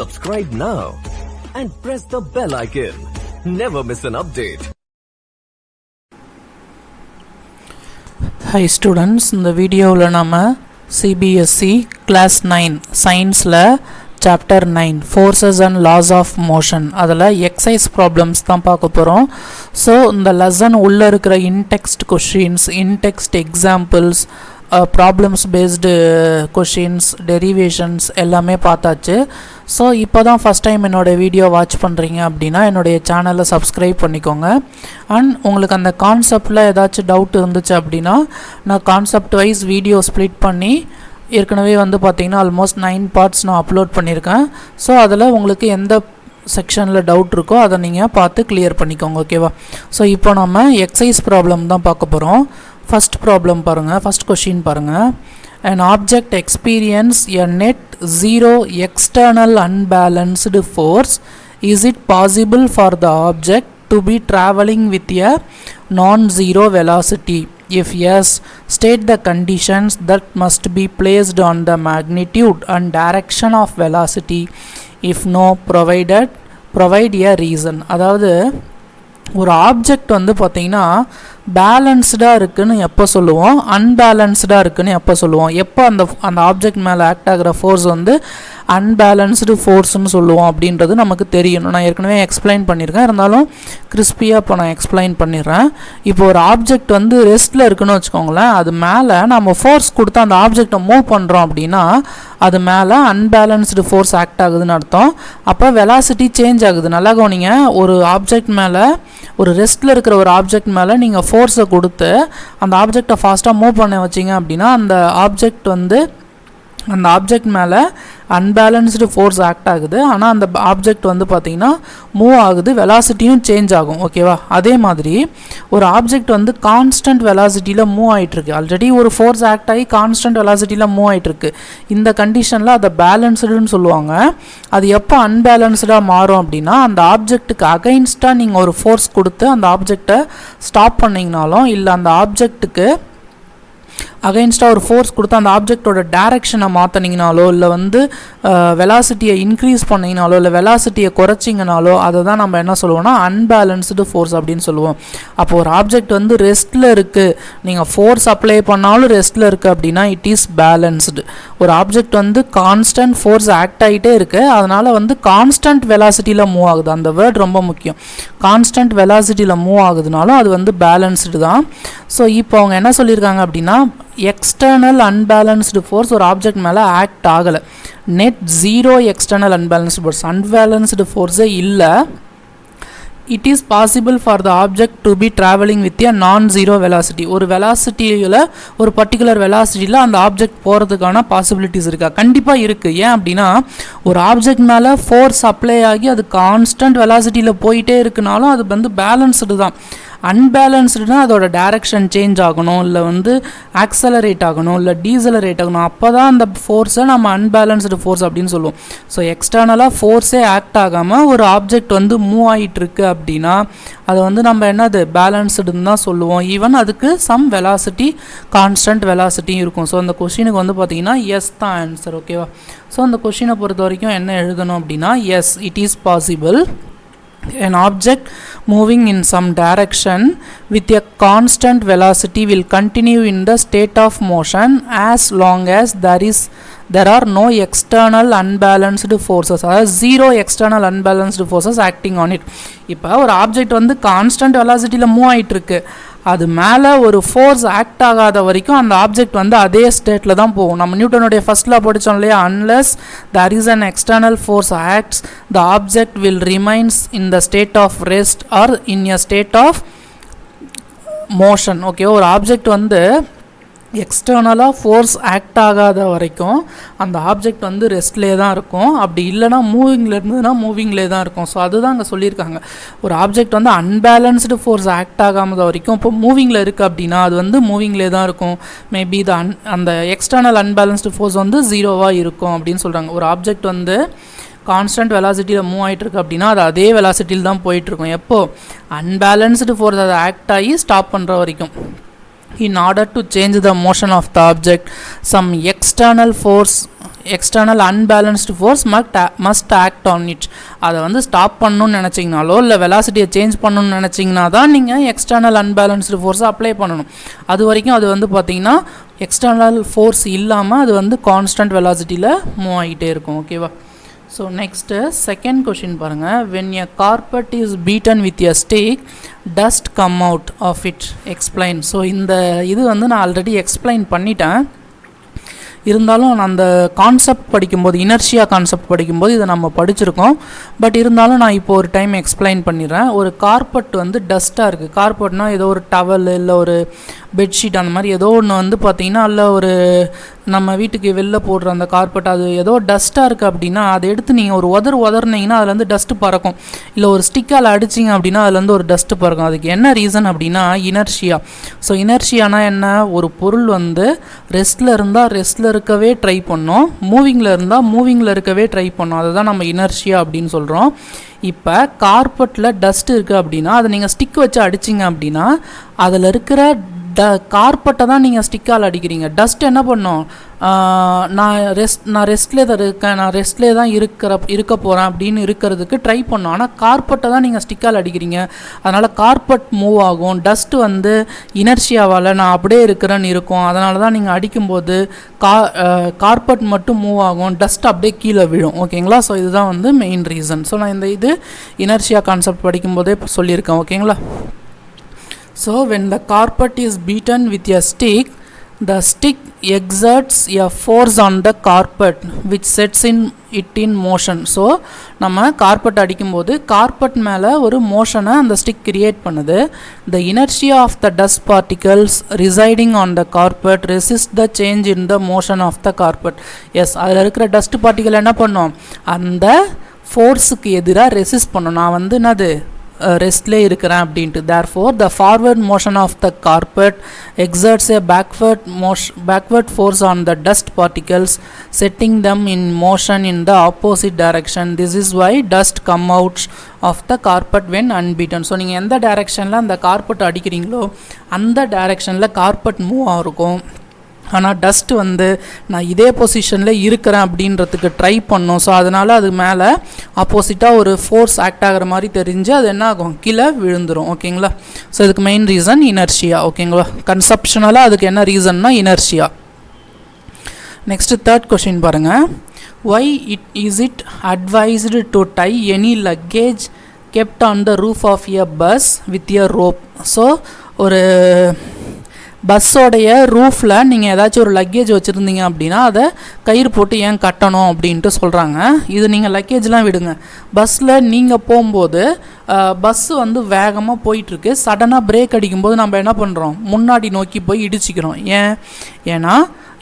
Subscribe now and press the bell icon. Never miss an update. Hi students, இந்த வீடியோவில் நம்ம CBSE Class 9 Science-ல Chapter 9 Forces and Laws of Motion அதில் exercise problems தான் பார்க்க போகிறோம். So இந்த லெசன் உள்ளே இருக்கிற in-text questions, in-text examples, problems based questions, derivations எல்லாமே பார்த்தாச்சு. ஸோ இப்போ தான் ஃபஸ்ட் டைம் என்னோடய வீடியோ வாட்ச் பண்ணுறீங்க அப்படின்னா என்னுடைய சேனலை சப்ஸ்கிரைப் பண்ணிக்கோங்க. அண்ட் உங்களுக்கு அந்த கான்செப்டில் ஏதாச்சும் டவுட் இருந்துச்சு அப்படின்னா நான் கான்செப்ட் வைஸ் வீடியோ ஸ்ப்ளிட் பண்ணி ஏற்கனவே பார்த்திங்கன்னா ஆல்மோஸ்ட் 9 பார்ட்ஸ் நான் அப்லோட் பண்ணியிருக்கேன். ஸோ அதில் உங்களுக்கு எந்த செக்ஷனில் டவுட் இருக்கோ அதை நீங்கள் பார்த்து கிளியர் பண்ணிக்கோங்க, ஓகேவா? ஸோ இப்போ நம்ம எக்ஸசைஸ் ப்ராப்ளம் தான் பார்க்க போகிறோம். ஃபர்ஸ்ட் ப்ராப்ளம் பாருங்கள், ஃபர்ஸ்ட் கொஷின் பாருங்கள். An object experience a net zero external unbalanced force. Is it possible for the object to be traveling with a non-zero velocity? If yes, state the conditions that must be placed on the magnitude and direction of velocity. If no, provide a reason. அதாவது ஒரு object பார்த்திங்கன்னா பேலன்ஸ்டாக இருக்குதுன்னு எப்போ சொல்லுவோம், அன்பேலன்ஸ்டாக இருக்குதுன்னு எப்போ சொல்லுவோம், எப்போ அந்த ஆப்ஜெக்ட் மேலே ஆக்ட் ஆகிற ஃபோர்ஸ் அன்பேலன்ஸ்டு ஃபோர்ஸ்னு சொல்லுவோம் அப்படின்றது நமக்கு தெரியணும். நான் ஏற்கனவே எக்ஸ்பிளைன் பண்ணியிருக்கேன், இருந்தாலும் கிறிஸ்பியாக இப்போ நான் எக்ஸ்பிளைன் பண்ணிடுறேன். இப்போ ஒரு ஆப்ஜெக்ட் ரெஸ்ட்டில் இருக்குன்னு வச்சுக்கோங்களேன், அது மேலே நம்ம ஃபோர்ஸ் கொடுத்து அந்த ஆப்ஜெக்டை மூவ் பண்ணுறோம் அப்படின்னா அது மேலே அன்பேலன்ஸ்டு ஃபோர்ஸ் ஆக்ட் ஆகுதுன்னு அர்த்தம். அப்போ வெலாசிட்டி சேஞ்ச் ஆகுது. நல்லா கவனிங்க, ஒரு ஆப்ஜெக்ட் மேலே, ஒரு ரெஸ்ட்டில் இருக்கிற ஒரு ஆப்ஜெக்ட் மேலே நீங்கள் ஃபோர்ஸை கொடுத்து அந்த ஆப்ஜெக்டை ஃபாஸ்ட்டாக மூவ் பண்ண வச்சிங்க அப்படின்னா அந்த ஆப்ஜெக்ட் மேலே அன்பேலன்ஸ்டு ஃபோர்ஸ் ஆக்ட் ஆகுது. ஆனால் அந்த ஆப்ஜெக்ட் பார்த்திங்கன்னா மூவ் ஆகுது, வெலாசிட்டியும் சேஞ்ச் ஆகும், ஓகேவா? அதே மாதிரி ஒரு ஆப்ஜெக்ட் கான்ஸ்டன்ட் வெலாசிட்டியில் மூவ் ஆகிட்டுருக்கு. ஆல்ரெடி ஒரு ஃபோர்ஸ் ஆக்ட் ஆகி கான்ஸ்டன்ட் வெலாசிட்டியில் மூவ் ஆகிட்டுருக்கு. இந்த கண்டிஷனில் அதை பேலன்ஸ்டுன்னு சொல்லுவாங்க. அது எப்போ அன்பேலன்ஸ்டாக மாறும் அப்படின்னா அந்த ஆப்ஜெக்ட்டுக்கு அகைன்ஸ்டாக நீங்கள் ஒரு ஃபோர்ஸ் கொடுத்து அந்த ஆப்ஜெக்டை ஸ்டாப் பண்ணிங்கனாலும், இல்லை அந்த ஆப்ஜெக்ட்டுக்கு அகைன்ஸ்டாக ஒரு ஃபோர்ஸ் கொடுத்து அந்த ஆப்ஜெக்டோட டேரெக்ஷனை மாற்றினீங்கனாலோ, இல்லை வெலாசிட்டியை இன்க்ரீஸ் பண்ணிங்கனாலோ, இல்லை வெலாசிட்டியை குறைச்சிங்கனாலோ அதை தான் நம்ம என்ன சொல்லுவோம்னா அன்பேலன்ஸ்டு ஃபோர்ஸ் அப்படின்னு சொல்லுவோம். அப்போ ஒரு ஆப்ஜெக்ட் ரெஸ்ட்டில் இருக்குது, நீங்கள் ஃபோர்ஸ் அப்ளை பண்ணாலும் ரெஸ்ட்டில் இருக்குது அப்படின்னா இட் இஸ் பேலன்ஸ்டு. ஒரு ஆப்ஜெக்ட் கான்ஸ்டன்ட் ஃபோர்ஸ் ஆக்ட் ஆகிட்டே இருக்குது, அதனால் கான்ஸ்டன்ட் வெலாசிட்டியில் மூவ் ஆகுது. அந்த வேர்ட் ரொம்ப முக்கியம். கான்ஸ்டன்ட் வெலாசிட்டியில் மூவ் ஆகுதுனாலும் அது பேலன்ஸ்டு தான். ஸோ இப்போ அவங்க என்ன சொல்லியிருக்காங்க அப்படின்னா எக்ஸ்டர்னல் அன்பேலன்ஸ்டு ஃபோர்ஸ் ஒரு ஆப்ஜெக்ட் மேலே ஆக்ட் ஆகலை. நெட் ஜீரோ எக்ஸ்டர்னல் அன்பேலன்ஸ்டு ஃபோர்ஸே இல்லை. It is possible for the object to be travelling with a நான் ஜீரோ வெலாசிட்டி. ஒரு வெலாசிட்டியில், ஒரு பர்டிகுலர் வெலாசிட்டியில் அந்த ஆப்ஜெக்ட் போகிறதுக்கான பாசிபிலிட்டிஸ் இருக்கா? கண்டிப்பாக இருக்குது. ஏன் அப்படின்னா ஒரு ஆப்ஜெக்ட் மேலே ஃபோர்ஸ் அப்ளை ஆகி அது கான்ஸ்டன்ட் வெலாசிட்டியில் போயிட்டே இருக்குனாலும் அது பேலன்ஸ்டு தான். அன்பேலன்ஸ்டுனா அதோட டைரக்ஷன் சேஞ்ச் ஆகணும், இல்லை ஆக்சலரேட் ஆகணும், இல்லை டீசலரேட் ஆகணும். அப்போ தான் அந்த ஃபோர்ஸை நம்ம அன்பேலன்ஸ்டு ஃபோர்ஸ் அப்படின்னு சொல்லுவோம். ஸோ எக்ஸ்டர்னலாக ஃபோர்ஸே ஆக்ட் ஆகாமல் ஒரு ஆப்ஜெக்ட் மூவ் ஆகிட்டுருக்கு அப்படின்னா அதை நம்ம என்னது பேலன்ஸ்டுன்னு தான் சொல்லுவோம். ஈவன் அதுக்கு சம் வெலாசிட்டி, கான்ஸ்டன்ட் வெலாசிட்டியும் இருக்கும். ஸோ அந்த கொஷினுக்கு பார்த்தீங்கன்னா எஸ் தான் ஆன்சர், ஓகேவா? ஸோ அந்த கொஷினை பொறுத்த வரைக்கும் என்ன எழுதணும் அப்படின்னா yes, it is possible an object moving in some direction with a constant velocity will continue in the state of motion as long as there are no external unbalanced forces, அதாவது zero external unbalanced forces acting on it. இப்போ ஒரு object constant வெலாசிட்டியில் move ஆகிட்டுருக்கு, அது மேலே ஒரு force act ஆகாத வரைக்கும் அந்த ஆப்ஜெக்ட் அதே ஸ்டேட்டில் தான் போகும். நம்ம நியூட்டனுடைய ஃபர்ஸ்ட் லா படித்தோம் இல்லையா, unless there is an external force acts the object will remains in the state of rest or in a state of motion. Okay, ஒரு ஆப்ஜெக்ட் எக்ஸ்டர்னலாக ஃபோர்ஸ் ஆக்ட் ஆகாத வரைக்கும் அந்த ஆப்ஜெக்ட் ரெஸ்ட்லே தான் இருக்கும். அப்படி இல்லைனா மூவிங்கில் இருந்ததுன்னா மூவிங்லே தான் இருக்கும். ஸோ அதுதான் அங்கே சொல்லியிருக்காங்க. ஒரு ஆப்ஜெக்ட் அன்பேலன்ஸ்டு ஃபோர்ஸ் ஆக்ட் ஆகாத வரைக்கும் இப்போ மூவிங்கில் இருக்குது அப்படின்னா அது மூவிங்லே தான் இருக்கும். மேபி அந்த எக்ஸ்டர்னல் அன்பேலன்ஸ்டு ஃபோர்ஸ் ஜீரோவாக இருக்கும் அப்படின்னு சொல்கிறாங்க. ஒரு ஆப்ஜெக்ட் கான்ஸ்டன்ட் வெலாசிட்டியில் மூவ் ஆகிட்டுருக்கு அப்படின்னா அது அதே வெலாசிட்டியில் தான் போயிட்டுருக்கும். எப்போது அன்பேலன்ஸ்டு ஃபோர்ஸ் அதை ஆக்ட் ஆகி ஸ்டாப் பண்ணுற வரைக்கும். In order to change the motion of the object, some external force external unbalanced force must act on it. அதை வந்து ஸ்டாப் பண்ணணும்னு நினச்சிங்கனாலோ இல்லை வெலாசிட்டியை சேஞ்ச் பண்ணணும்னு நினச்சிங்கன்னா தான் நீங்கள் எக்ஸ்டர்னல் அன்பேலன்ஸ்டு ஃபோர்ஸை அப்ளை பண்ணணும். அது வரைக்கும் அது வந்து பார்த்திங்கன்னா எக்ஸ்டர்னல் ஃபோர்ஸ் இல்லாமல் அது வந்து கான்ஸ்டன்ட் வெலாசிட்டியில் மூவ் ஆகிட்டே இருக்கும். ஓகேவா? ஸோ நெக்ஸ்ட்டு செகண்ட் கொஷின் பாருங்கள். When a carpet is beaten with a stick dust come out of it, explain. So இந்த இது வந்து நான் ஆல்ரெடி எக்ஸ்பிளைன் பண்ணிட்டேன். இருந்தாலும் நான் அந்த கான்செப்ட் படிக்கும்போது, இனர்ஷியா கான்செப்ட் படிக்கும்போது இதை நம்ம படிச்சிருக்கோம். பட் இருந்தாலும் நான் இப்போ ஒரு டைம் எக்ஸ்பிளைன் பண்ணிடுறேன். ஒரு கார்பெட் வந்து டஸ்ட்டாக இருக்குது. கார்பெட்னால் ஏதோ ஒரு டவல் இல்லை ஒரு பெட்ஷீட் அந்த மாதிரி ஏதோ ஒன்று வந்து பார்த்திங்கன்னா இல்லை ஒரு நம்ம வீட்டுக்கு வெளில போடுற அந்த கார்பெட் அது ஏதோ டஸ்ட்டாக இருக்குது அப்படின்னா அதை எடுத்து நீங்கள் ஒரு உதறினீங்கன்னா அதுலேருந்து டஸ்ட்டு பறக்கும். இல்லை ஒரு ஸ்டிக்கால் அடிச்சிங்க அப்படின்னா அதுலேருந்து ஒரு டஸ்ட்டு பறக்கும். அதுக்கு என்ன ரீசன் அப்படின்னா இனர்ஷியா. ஸோ இனர்ஷியானா என்ன? ஒரு பொருள் வந்து ரெஸ்ட்டில் இருந்தால் ரெஸ்ட்டில் இருக்கவே ட்ரை பண்ணோம், மூவிங்கில் இருந்தால் மூவிங்கில் இருக்கவே ட்ரை பண்ணோம். அதை தான் நம்ம இனர்ஷியா அப்படின்னு சொல்கிறோம். இப்போ கார்பெட்டில் டஸ்ட் இருக்குது அப்படின்னா அதை நீங்கள் ஸ்டிக் வச்சு அடிச்சிங்க அப்படின்னா அதில் இருக்கிற கார்பெட்டை தான் நீங்கள் ஸ்டிக்கால் அடிக்கிறீங்க. டஸ்ட் என்ன பண்ணும்? நான் ரெஸ்ட்லேயே தான் இருக்கேன், நான் ரெஸ்ட்லேயே தான் இருக்க போகிறேன் அப்படின்னு இருக்கிறதுக்கு ட்ரை பண்ணோம். ஆனால் கார்பெட்டை தான் நீங்கள் ஸ்டிக்கால் அடிக்கிறீங்க. அதனால் கார்பெட் மூவ் ஆகும். டஸ்ட்டு வந்து இனர்ஷியாவால் நான் அப்படியே இருக்கிறேன்னு இருக்கும். அதனால தான் நீங்கள் அடிக்கும்போது கார்பெட் மட்டும் மூவ் ஆகும், டஸ்ட் அப்படியே கீழே விழும். ஓகேங்களா? ஸோ இதுதான் வந்து மெயின் ரீசன். ஸோ நான் இது இனர்ஷியா கான்செப்ட் படிக்கும்போதே சொல்லியிருக்கேன். ஓகேங்களா? So when the carpet is beaten with a stick, the stick exerts a force on the carpet which sets it in motion. So நம்ம கார்பெட் அடிக்கும்போது கார்பெட் மேலே ஒரு மோஷனை அந்த ஸ்டிக் கிரியேட் பண்ணுது. The inertia of the dust particles residing on the carpet resist the change in the motion of the carpet. Yes, அதில் இருக்கிற dust particle என்ன பண்ணும்? அந்த ஃபோர்ஸுக்கு எதிராக ரெசிஸ்ட் பண்ணும். நான் வந்து என்னது ரெஸ்ட்லே இருக்கிறேன் அப்படின்ட்டு. therefore the forward motion of the carpet exerts a backward force on the dust particles, setting them in motion in the opposite direction. This is why dust come out of the carpet when unbeaten. So நீங்கள் எந்த டைரெக்ஷனில் அந்த carpet அடிக்கிறீங்களோ அந்த டைரெக்ஷனில் carpet move ஆகிருக்கும். ஆனால் dust வந்து நான் இதே பொசிஷனில் இருக்கிறேன் அப்படின்றதுக்கு ட்ரை பண்ணோம். ஸோ அதனால் அது மேலே ஆப்போசிட்டாக ஒரு ஃபோர்ஸ் ஆக்ட் ஆகிற மாதிரி தெரிஞ்சு அது என்ன ஆகும்? கீழே விழுந்துடும். ஓகேங்களா? ஸோ இதுக்கு மெயின் ரீசன் இனர்ஷியா. ஓகேங்களா? கன்செப்ஷனலாக அதுக்கு என்ன ரீசன்னா இனர்ஷியா. நெக்ஸ்ட்டு தேர்ட் கொஷின் பாருங்கள். why is it advised to tie any luggage kept on the roof of a bus with a rope? So ஒரு பஸ்ஸோடைய ரூஃபில் நீங்கள் ஏதாச்சும் ஒரு லக்கேஜ் வச்சுருந்தீங்க அப்படின்னா அதை கயிறு போட்டு ஏன் கட்டணும் அப்படின்ட்டு சொல்கிறாங்க. இது நீங்கள் லக்கேஜ்லாம் விடுங்க. பஸ்ஸில் நீங்கள் போகும்போது பஸ்ஸு வந்து வேகமாக போயிட்டுருக்கு. சடனாக பிரேக் அடிக்கும்போது நம்ம என்ன பண்ணுறோம்? முன்னாடி நோக்கி போய் இடிச்சிக்கிறோம். ஏன்னா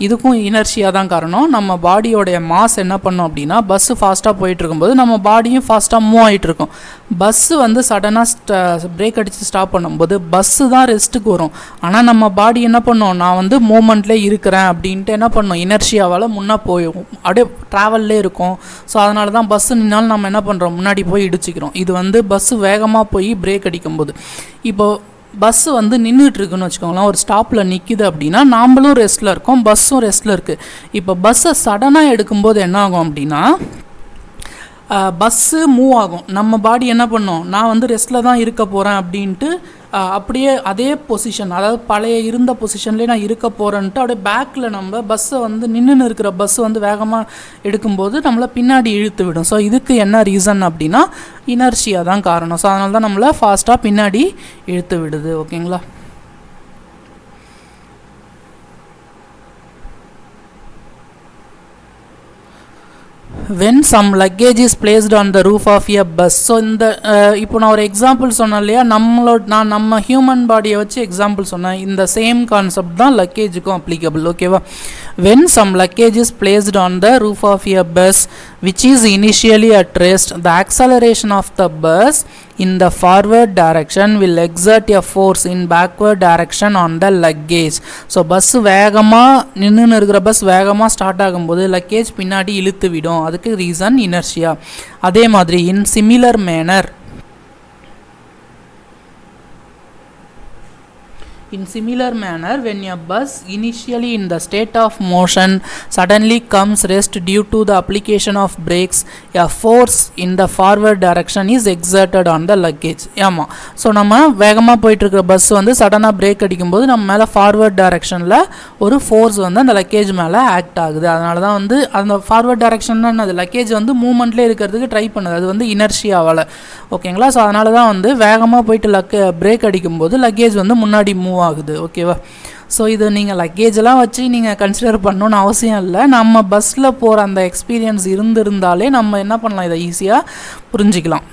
இதுக்கும் இனர்ஷியா தான் காரணம். நம்ம பாடியோடைய மாஸ் என்ன பண்ணோம் அப்படின்னா பஸ்ஸு ஃபாஸ்ட்டாக போயிட்டுருக்கும்போது நம்ம பாடியும் ஃபாஸ்ட்டாக மூவ் ஆகிட்டுருக்கோம். பஸ்ஸு வந்து சடனாக பிரேக் அடித்து ஸ்டாப் பண்ணும்போது பஸ்ஸு தான் ரெஸ்ட்டுக்கு வரும். ஆனால் நம்ம பாடி என்ன பண்ணோம்? நான் வந்து மூமெண்ட்லேயே இருக்கிறேன் அப்படின்ட்டு என்ன பண்ணோம்? இனர்ஷியாவால் முன்னே போயிடும், அப்படியே ட்ராவல்லே இருக்கும். ஸோ அதனால தான் பஸ்ஸு நின்னாலும் நம்ம என்ன பண்ணுறோம்? முன்னாடி போய் இடிச்சிக்கிறோம். இது வந்து பஸ்ஸு வேகமாக போய் பிரேக் அடிக்கும்போது. இப்போது பஸ்ஸு வந்து நின்றுட்டுருக்குன்னு வச்சுக்கோங்களேன், ஒரு ஸ்டாப்பில் நிற்கிது அப்படின்னா நாம்ளும் ரெஸ்ட்டில் இருக்கோம், பஸ்ஸும் ரெஸ்ட்டில் இருக்குது. இப்போ பஸ்ஸை சடனாக எடுக்கும்போது என்ன ஆகும் அப்படின்னா பஸ்ஸு மூவ் ஆகும். நம்ம பாடி என்ன பண்ணோம்? நான் வந்து ரெஸ்ட்டில் தான் இருக்க போகிறேன் அப்படின்ட்டு அப்படியே அதே பொசிஷன், அதாவது பழைய இருந்த பொசிஷன்லேயே நான் இருக்க போகிறேன்ட்டு அப்படியே பேக்கில் நம்ம பஸ்ஸை வந்து நின்றுன்னு இருக்கிற பஸ்ஸு வந்து வேகமாக எடுக்கும்போது நம்மளை பின்னாடி இழுத்து விடும். ஸோ இதுக்கு என்ன ரீசன் அப்படின்னா இனர்ஷியா தான் காரணம். ஸோ அதனால தான் நம்மளை ஃபாஸ்ட்டாக பின்னாடி இழுத்து விடுது. ஓகேங்களா? when some luggage is placed on the roof of a bus. So இந்த இப்போ நான் ஒரு எக்ஸாம்பிள் சொன்னேன் இல்லையா, நான் நம்ம ஹியூமன் பாடியை வச்சு எக்ஸாம்பிள் சொன்னேன். இந்த சேம் கான்செப்ட் தான் லக்கேஜுக்கும் அப்ளிகபிள். ஓகேவா? when some luggage is placed on the roof of a bus which is initially at rest, the acceleration of the bus in the forward direction will exert a force in backward direction on the luggage. So bus வேகமாக நின்றுன்னு இருக்கிற bus வேகமாக start ஆகும்போது luggage பின்னாடி இழுத்து விடும். அதுக்கு reason inertia. அதே மாதிரி in similar manner In similar manner, when a bus initially in the state of motion suddenly comes rest due to the application of brakes, a force in the forward direction is exerted on the luggage. ஆமா, so நம்ம வேகமாக போயிட்டுருக்கிற bus வந்து சடனாக break அடிக்கும்போது நம்ம மேலே forward டைரக்ஷனில் ஒரு ஃபோர்ஸ் வந்து அந்த லக்கேஜ் மேலே ஆக்ட் ஆகுது. அதனால தான் வந்து அந்த ஃபார்வர்ட் டைரக்ஷன்னா அது லக்கேஜ் வந்து மூவ்மெண்ட்லேயே இருக்கிறதுக்கு ட்ரை பண்ணுது, அது வந்து இனர்ஷியாவால். ஓகேங்களா? ஸோ அதனால தான் வந்து வேகமாக போயிட்டு பிரேக் அடிக்கும்போது லக்கேஜ் வந்து முன்னாடி மூவ் ஆகுது. ஓகேவா? ஸோ இது நீங்கள் லக்கேஜெல்லாம் வச்சு நீங்கள் கன்சிடர் பண்ணணுன்னு அவசியம் இல்லை. நம்ம பஸ்ஸில் போகிற அந்த எக்ஸ்பீரியன்ஸ் இருந்திருந்தாலே நம்ம என்ன பண்ணலாம், இதை ஈஸியாக புரிஞ்சிக்கலாம்.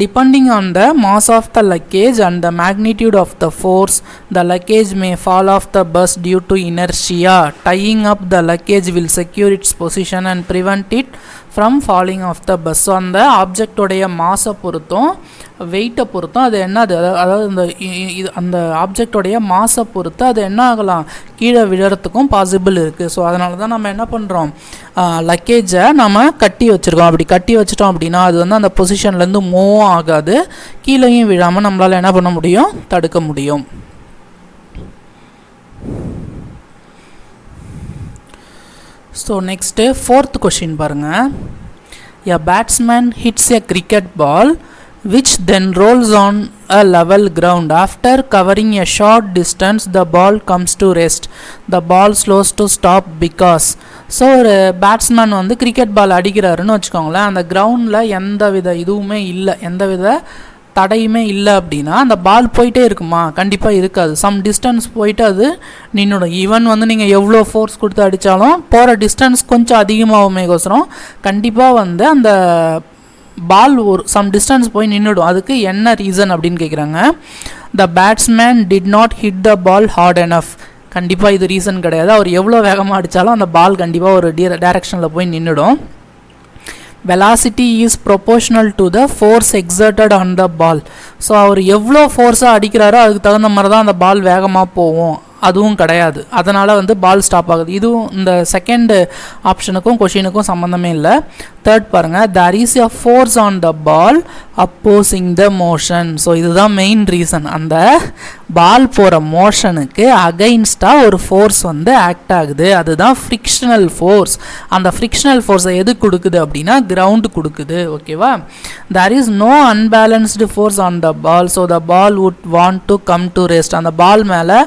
Depending on the mass of the luggage and the magnitude of the force, the luggage may fall off the bus due to inertia. Tying up the luggage will secure its position and prevent it from falling off the bus. So அந்த ஆப்ஜெக்டோடைய மாஸை பொறுத்தும் வெயிட்டை பொறுத்தும் அது என்ன, அதாவது அந்த ஆப்ஜெக்டோடைய மாஸை பொறுத்து அது என்ன ஆகலாம், கீழே விழறதுக்கும் பாசிபிள் இருக்குது. ஸோ அதனால தான் நம்ம என்ன பண்ணுறோம், லக்கேஜை நம்ம கட்டி வச்சுருக்கோம். அப்படி கட்டி வச்சிட்டோம் அப்படின்னா அது வந்து அந்த பொசிஷன்லேருந்து மூவ் ஆகாது, கீழேயும் விழாமல் நம்மளால் என்ன பண்ண முடியும், தடுக்க முடியும். ஸோ நெக்ஸ்ட்டு 4th கொஷின் பாருங்கள். A batsman hits a cricket ball which then rolls on a level ground. After covering a short distance, the ball comes to rest. The ball slows to stop because. So ஒரு batsman வந்து cricket ball அடிக்கிறாருன்னு வச்சுக்கோங்களேன், அந்த கிரவுண்டில் எந்த வித இதுவுமே இல்லை, எந்த வித தடையுமே இல்லை அப்படின்னா அந்த பால் போயிட்டே இருக்குமா, கண்டிப்பாக இருக்காது. சம் டிஸ்டன்ஸ் போயிட்டு அது நின்றுடும். ஈவன் வந்து நீங்கள் எவ்வளோ ஃபோர்ஸ் கொடுத்து அடித்தாலும் போகிற டிஸ்டன்ஸ் கொஞ்சம் அதிகமாகுமேகோசரம் கண்டிப்பாக வந்து அந்த பால் ஒரு சம் டிஸ்டன்ஸ் போய் நின்றுடும். அதுக்கு என்ன ரீசன் அப்படின்னு கேட்குறாங்க. The batsman did not hit the ball hard enough. கண்டிப்பாக இது ரீசன் கிடையாது. அவர் எவ்வளோ வேகமாக அடித்தாலும் அந்த பால் கண்டிப்பாக ஒரு டைரக்ஷனில் போய் நின்றுடும். velocity is proportional to the force exerted on the ball. So அவர் எவ்வளோ ஃபோர்ஸாக அடிக்கிறாரோ அதுக்கு தகுந்த மாதிரி தான் அந்த பால் வேகமாக போகும், அதுவும் கிடையாது. அதனால் வந்து பால் ஸ்டாப் ஆகுது. இதுவும் இந்த செகண்ட் ஆப்ஷனுக்கும் கொஷினுக்கும் சம்மந்தமே இல்லை. தேர்ட் பாருங்கள், there is a force on the ball opposing the motion. So இதுதான் மெயின் ரீசன், அந்த பால் போகிற மோஷனுக்கு அகைன்ஸ்டாக ஒரு ஃபோர்ஸ் வந்து ஆக்ட் ஆகுது, அதுதான் ஃப்ரிக்ஷனல் ஃபோர்ஸ். அந்த ஃப்ரிக்ஷனல் ஃபோர்ஸை எது கொடுக்குது அப்படின்னா கிரவுண்டு கொடுக்குது. ஓகேவா? there is no unbalanced force on the ball, so the ball would want to come to rest. அந்த பால் மேலே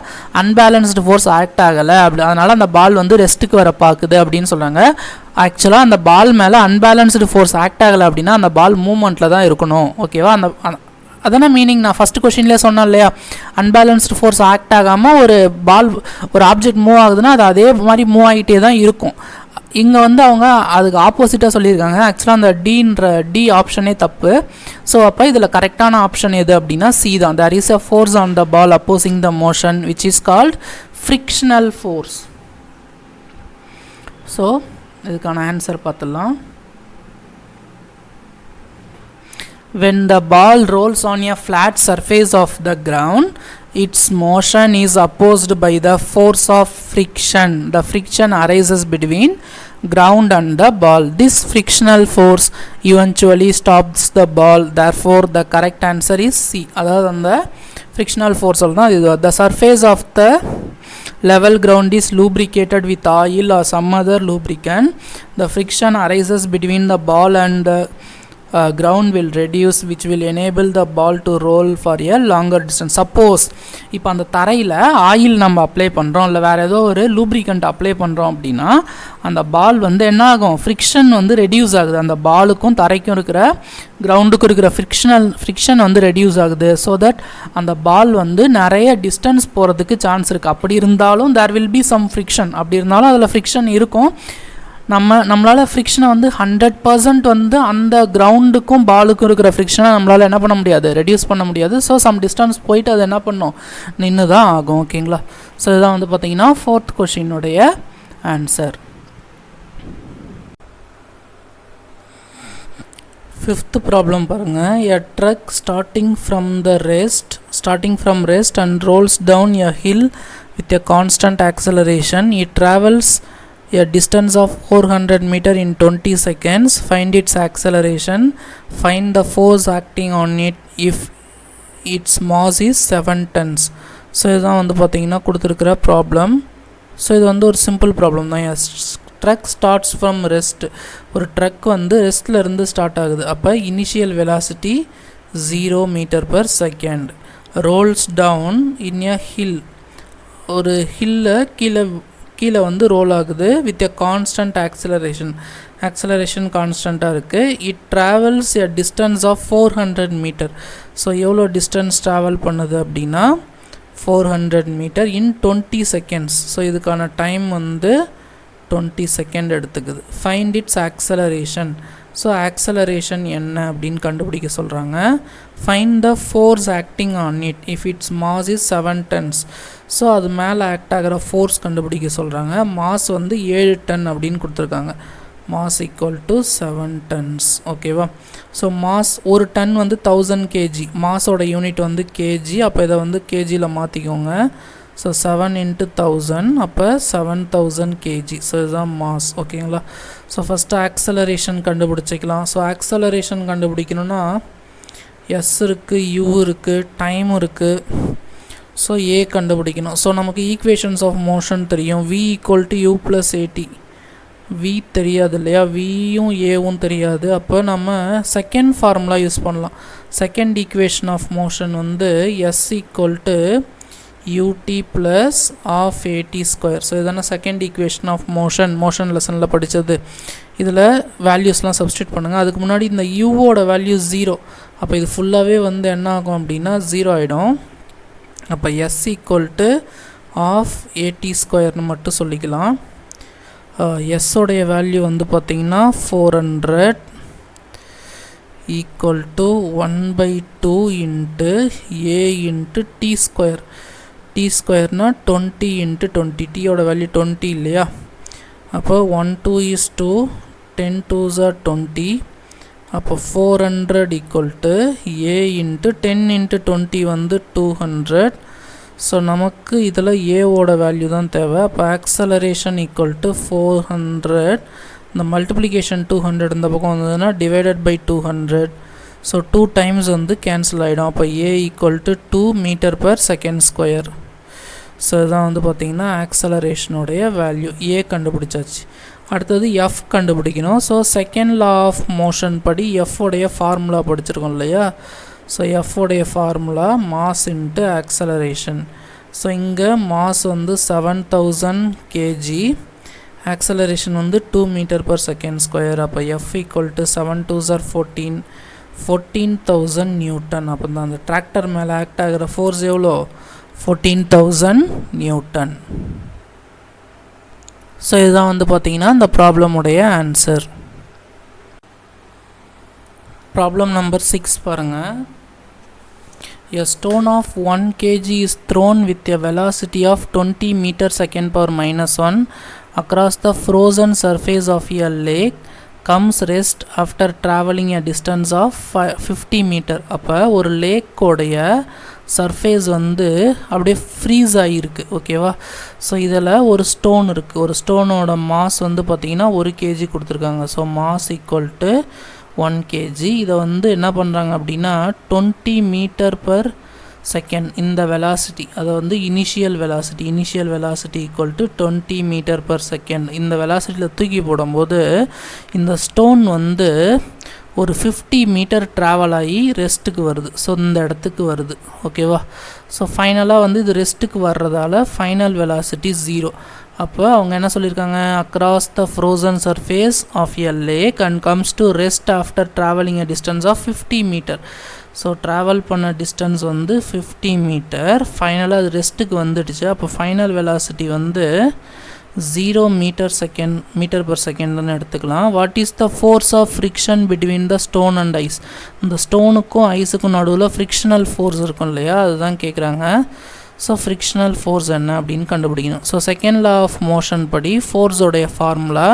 அன்பேலன்ஸ்டு ஃபோர்ஸ் ஆக்ட் ஆகலை, அதனால் அந்த பால் வந்து ரெஸ்ட்டுக்கு வர பார்க்குது அப்படின்னு சொல்கிறாங்க. ஆக்சுவலாக அந்த பால் மேலே அன்பேலன்ஸ்டு ஃபோர்ஸ் ஆக்ட் ஆகலை அப்படின்னா அந்த பால் மூவ்மெண்ட்டில் தான் இருக்கணும். ஓகேவா? அதான மீனிங் நான் ஃபஸ்ட்டு கொஷின்லேயே சொன்னேன் இல்லையா, அன்பேலன்ஸ்டு ஃபோர்ஸ் ஆக்ட் ஆகாமல் ஒரு பால் ஒரு ஆப்ஜெக்ட் மூவ் ஆகுதுன்னா அது அதே மாதிரி மூவ் ஆகிட்டே தான் இருக்கும். இங்கே வந்து அவங்க அதுக்கு ஆப்போசிட்டாக சொல்லியிருக்காங்க. ஆக்சுவலாக அந்த டி ஆப்ஷனே தப்பு. ஸோ அப்போ இதில் கரெக்டான ஆப்ஷன் எது அப்படின்னா சி தான். there is a force on the ball opposing the motion which is called frictional force. So இதுக்கான ஆன்சர் பார்த்துடலாம். when the ball rolls on a flat surface of the ground, its motion is opposed by the force of friction. The friction arises between ground and the ball. This frictional force eventually stops the ball. Therefore the correct answer is C. அதாவது அந்த frictional force தான் இது. The surface of the level ground is lubricated with oil or some other lubricant. The friction arises between the ball and the ground will reduce, which will enable the ball to roll for a longer distance. Suppose இப்போ அந்த தரையில் oil நம்ம apply பண்ணுறோம், இல்லை வேறு ஏதோ ஒரு lubricant apply பண்ணுறோம் அப்படின்னா அந்த பால் வந்து என்ன ஆகும், ஃப்ரிக்ஷன் வந்து ரெடியூஸ் ஆகுது. அந்த பாலுக்கும் தரைக்கும் இருக்கிற கிரவுண்டுக்கும் இருக்கிற ஃப்ரிக்ஷன் வந்து ரெடியூஸ் ஆகுது. ஸோ தட் அந்த பால் வந்து நிறைய டிஸ்டன்ஸ் போகிறதுக்கு சான்ஸ் இருக்குது. அப்படி இருந்தாலும் there will be some friction, அப்படி இருந்தாலும் அதில் ஃப்ரிக்ஷன் இருக்கும். நம்மளால் ஃப்ரிக்ஷனை வந்து 100% வந்து அந்த கிரவுண்டுக்கும் பாலுக்கும் இருக்கிற ஃப்ரிக்ஷனை நம்மளால் என்ன பண்ண முடியாது, ரெடியூஸ் பண்ண முடியாது. ஸோ சம் டிஸ்டன்ஸ் போயிட்டு அது என்ன பண்ணும், நின்று தான் ஆகும். ஓகேங்களா? ஸோ இதுதான் வந்து பார்த்தீங்கன்னா 4th கொஷினுடைய ஆன்சர். 5th ப்ராப்ளம் பாருங்கள். A truck starting from rest and rolls down a hill with a constant acceleration. It travels a distance of 400 meter in 20 seconds. Find its acceleration. Find the force acting on it if its mass is 7 tons. So இதுதான் வந்து பார்த்திங்கன்னா கொடுத்துருக்கிற problem. So இது வந்து ஒரு simple problem தான். Truck starts from rest. ஒரு truck வந்து ரெஸ்ட்லேருந்து ஸ்டார்ட் ஆகுது. அப்போ initial velocity 0 m/s. Rolls down in a hill. ஒரு ஹில்ல கீழே வந்து ரோல் ஆகுது வித் எ கான்ஸ்டன்ட் ஆக்சலரேஷன் கான்ஸ்டண்ட்டாக இருக்குது. It travels a distance of 400 metre. So எவ்வளோ டிஸ்டன்ஸ் ட்ராவல் பண்ணுது அப்படின்னா 400 மீட்டர் இன் 20 செகண்ட்ஸ். ஸோ இதுக்கான டைம் வந்து 20 செகண்ட் எடுத்துக்குது. Find its acceleration. So acceleration என்ன அப்படின்னு கண்டுபிடிக்க சொல்கிறாங்க. Find the force acting on it if its mass is 7 tons. So அது மேலே ஆக்ட் ஆகிற ஃபோர்ஸ் கண்டுபிடிக்க சொல்கிறாங்க. மாஸ் வந்து 7 டன் அப்படின்னு கொடுத்துருக்காங்க. Mass equal to 7 tons. ஓகேவா? ஸோ மாஸ் ஒரு டன் வந்து 1000 kg. மாஸோட யூனிட் வந்து கேஜி. அப்போ இதை வந்து கேஜியில் மாற்றிக்கோங்க. ஸோ 7 × 1000 அப்போ 7000 kg. ஸோ இதுதான் மாஸ். ஓகேங்களா? ஸோ ஃபஸ்ட்டு ஆக்சலரேஷன் கண்டுபிடிச்சிக்கலாம். ஸோ ஆக்சலரேஷன் கண்டுபிடிக்கணுன்னா எஸ் இருக்குது, யூ இருக்குது, டைம் இருக்குது. ஸோ ஏ கண்டுபிடிக்கணும். ஸோ நமக்கு ஈக்குவேஷன்ஸ் ஆஃப் மோஷன் தெரியும். v = u + at. v தெரியாது இல்லையா? வியும் ஏவும் தெரியாது. அப்போ நம்ம செகண்ட் ஃபார்முலா யூஸ் பண்ணலாம். செகண்ட் ஈக்குவேஷன் ஆஃப் மோஷன் வந்து s = ut + of at². So இதுதான செகண்ட் ஈக்குவேஷன் ஆஃப் மோஷன் லெசனில் படித்தது. இதில் வேல்யூஸ்லாம் சப்ஸ்டியூட் பண்ணுங்கள். அதுக்கு முன்னாடி இந்த யூவோட வேல்யூ 0. அப்போ இது ஃபுல்லாகவே வந்து என்ன ஆகும் அப்படின்னா 0 ஆகிடும். அப்போ s = of at² மட்டும் சொல்லிக்கலாம். எஸ்ஸோடைய வேல்யூ வந்து பார்த்திங்கன்னா 400 = 1/2 × a × t². t² 20 × 20. டீயோட வேல்யூ 20 இல்லையா? அப்போ 1 2 is 2, 10 2s are 20. அப்போ 400 = a × 10 × 20 வந்து 200. ஸோ நமக்கு இதில் ஏவோட வேல்யூ தான் தேவை. அப்போ ஆக்சலரேஷன் = 400. இந்த மல்டிப்ளிகேஷன் 200 இந்த பக்கம் வந்ததுன்னா டிவைடட் பை 200. ஸோ 2 டைம்ஸ் வந்து கேன்சல் ஆகிடும். அப்போ a = 2 m/s². ஸோ இதுதான் வந்து பார்த்திங்கன்னா ஆக்சலரேஷனுடைய வேல்யூ. ஏ கண்டுபிடிச்சாச்சு. அடுத்தது எஃப் கண்டுபிடிக்கணும். So second law of motion படி எஃப்உடைய ஃபார்முலா படிச்சிருக்கோம் இல்லையா? ஸோ எஃப்உடைய ஃபார்முலா மாஸ் × ஆக்சலரேஷன். ஸோ இங்கே மாஸ் வந்து 7000 kg, ஆக்சலரேஷன் வந்து 2 m/s². அப்போ எஃப் = 7 2s are 14,000 நியூட்டன். அப்போ தான் அந்த டிராக்டர் மேலே ஆக்ட் ஆகிற ஃபோர்ஸ் எவ்வளோ? 14,000 நியூட்டன். ஸோ இதுதான் வந்து பார்த்திங்கன்னா இந்த ப்ராப்ளமுடைய ஆன்சர். ப்ராப்ளம் நம்பர் 6 பாருங்கள். A stone of 1 kg is thrown with a velocity of 20 m/s (-1) across the frozen surface of a lake. Comes rest after traveling a distance of 50 meter. அப்போ ஒரு லேக்கோடைய surface வந்து அப்படியே freeze ஆகிருக்கு. ஓகேவா? So இதில் ஒரு stone இருக்குது. ஒரு ஸ்டோனோட மாஸ் வந்து பார்த்திங்கன்னா 1 kg கொடுத்துருக்காங்க. So mass = 1 kg. இதை வந்து என்ன பண்ணுறாங்க அப்படின்னா 20 m/s இந்த வெலாசிட்டி, அதை வந்து இனிஷியல் வெலாசிட்டி = 20 m/s. இந்த வெலாசிட்டியில் தூக்கி போடும்போது இந்த ஸ்டோன் வந்து ஒரு 50 மீட்டர் ட்ராவல் ஆகி ரெஸ்ட்டுக்கு வருது. ஸோ இந்த இடத்துக்கு வருது. ஓகேவா? ஸோ ஃபைனலாக வந்து இது ரெஸ்ட்டுக்கு வர்றதால ஃபைனல் வெலாசிட்டி 0. அப்போ அவங்க என்ன சொல்லியிருக்காங்க? Across the frozen surface of a lake and comes to rest after travelling a distance of 50 metre. So travel பண்ண டிஸ்டன்ஸ் வந்து 50 மீட்டர். ஃபைனலாக அது ரெஸ்ட்டுக்கு வந்துடுச்சு. அப்போ ஃபைனல் வெலாசிட்டி வந்து 0 m/s எடுத்துக்கலாம். What is the force of friction between the stone and ice? இந்த ஸ்டோனுக்கும் ஐஸுக்கும் நடுவில் ஃப்ரிக்ஷனல் ஃபோர்ஸ் இருக்கும் இல்லையா? அதுதான் கேட்குறாங்க. ஸோ ஃப்ரிக்ஷனல் ஃபோர்ஸ் என்ன அப்படின்னு கண்டுபிடிக்கணும். So second law of motion படி ஃபோர்ஸோடைய formula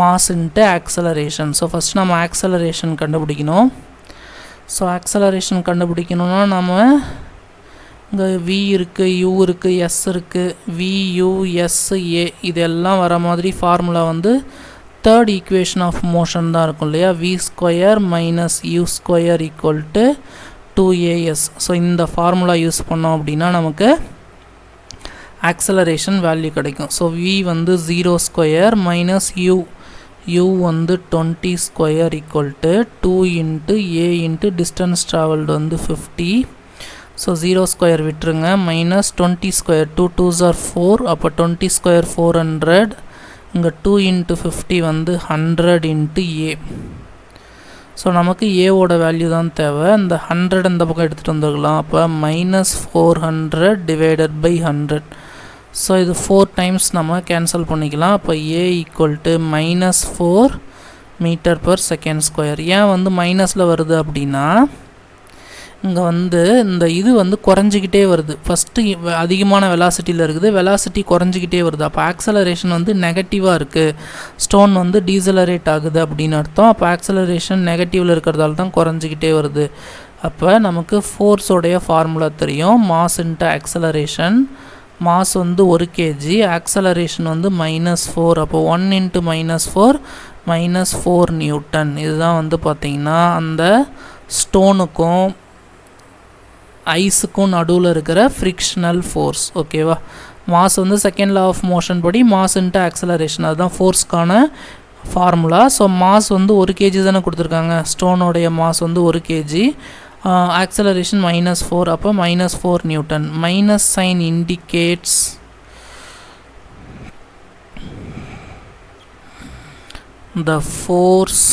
mass × acceleration. So first நம்ம ஆக்சலரேஷன் கண்டுபிடிக்கணும். ஸோ ஆக்சலரேஷன் கண்டுபிடிக்கணும்னா நம்ம இங்கே v இருக்குது, u இருக்குது, s இருக்குது. v u s a இதெல்லாம் வர மாதிரி ஃபார்முலா வந்து தேர்ட் ஈக்குவேஷன் ஆஃப் மோஷன் தான் இருக்கும் இல்லையா? v² - u² = 2as. ஸோ இந்த ஃபார்முலா யூஸ் பண்ணோம் அப்படின்னா நமக்கு ஆக்சலரேஷன் வேல்யூ கிடைக்கும். ஸோ v வந்து 0 ஸ்கொயர் மைனஸ் u வந்து 20 square equal to 2 into a into distance travelled வந்து 50. ஸோ 0 ஸ்கொயர் விட்டுருங்க, மைனஸ் 20 ஸ்கொயர் 2 2s are 4, அப்போ 20 ஸ்கொயர் 400, இங்கே 2 இன்ட்டு 50 வந்து 100 இன்ட்டு a. ஸோ நமக்கு ஏவோட வேல்யூ தான் தேவை. இந்த 100 இந்த பக்கம் எடுத்துகிட்டு வந்துருக்கலாம். அப்போ மைனஸ் 400 டிவைடட் பை 100. ஸோ இது 4 டைம்ஸ் நம்ம கேன்சல் பண்ணிக்கலாம். அப்போ a equal to minus 4 metre per second square. ஏன் வந்து மைனஸில் வருது அப்படின்னா, இங்கே வந்து இந்த இது வந்து குறைஞ்சிக்கிட்டே வருது. ஃபஸ்ட்டு அதிகமான வெலாசிட்டியில் இருக்குது, வெலாசிட்டி குறைஞ்சிக்கிட்டே வருது. அப்போ ஆக்சலரேஷன் வந்து நெகட்டிவாக இருக்குது, ஸ்டோன் வந்து டீசலரேட் ஆகுது அப்படின்னு அர்த்தம். அப்போ ஆக்சலரேஷன் நெகட்டிவில் இருக்கிறதால தான் குறைஞ்சிக்கிட்டே வருது. அப்போ நமக்கு ஃபோர்ஸோடைய ஃபார்முலா தெரியும், மாஸ் இன்ட்டு ஆக்சலரேஷன். மாஸ் வந்து 1 kg, ஆக்சலரேஷன் வந்து -4. அப்போ 1 இன்ட்டு -4 -4 நியூட்டன். இதுதான் வந்து பார்த்திங்கன்னா அந்த ஸ்டோனுக்கும் ஐஸுக்கும் நடுவில் இருக்கிற ஃப்ரிக்ஷனல் ஃபோர்ஸ். ஓகேவா? மாஸ் வந்து செகண்ட் லா ஆஃப் மோஷன் படி மாஸ் இன்ட்டு ஆக்சலரேஷன், அதுதான் ஃபோர்ஸ்க்கான ஃபார்முலா. ஸோ மாஸ் வந்து 1 kg தானே கொடுத்துருக்காங்க, ஸ்டோனோடைய மாஸ் வந்து 1 kg, ஆக்சலரேஷன் -4, அப்போ -4 newton. Minus sign indicates the force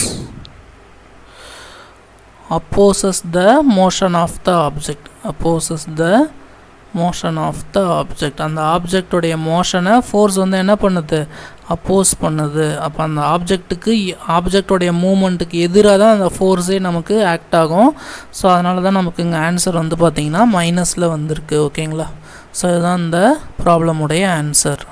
opposes the motion of the object. அந்த ஆப்ஜெக்டோடைய மோஷனை ஃபோர்ஸ் வந்து என்ன பண்ணுது, அப்போஸ் பண்ணுது. அப்போ அந்த ஆப்ஜெக்டோடைய மூமெண்ட்டுக்கு எதிராக தான் அந்த ஃபோர்ஸே நமக்கு ஆக்ட் ஆகும். ஸோ அதனால தான் நமக்கு இங்கே ஆன்சர் வந்து பார்த்திங்கன்னா மைனஸில் வந்திருக்கு. ஓகேங்களா? ஸோ இதுதான் இந்த ப்ராப்ளமுடைய ஆன்சர்.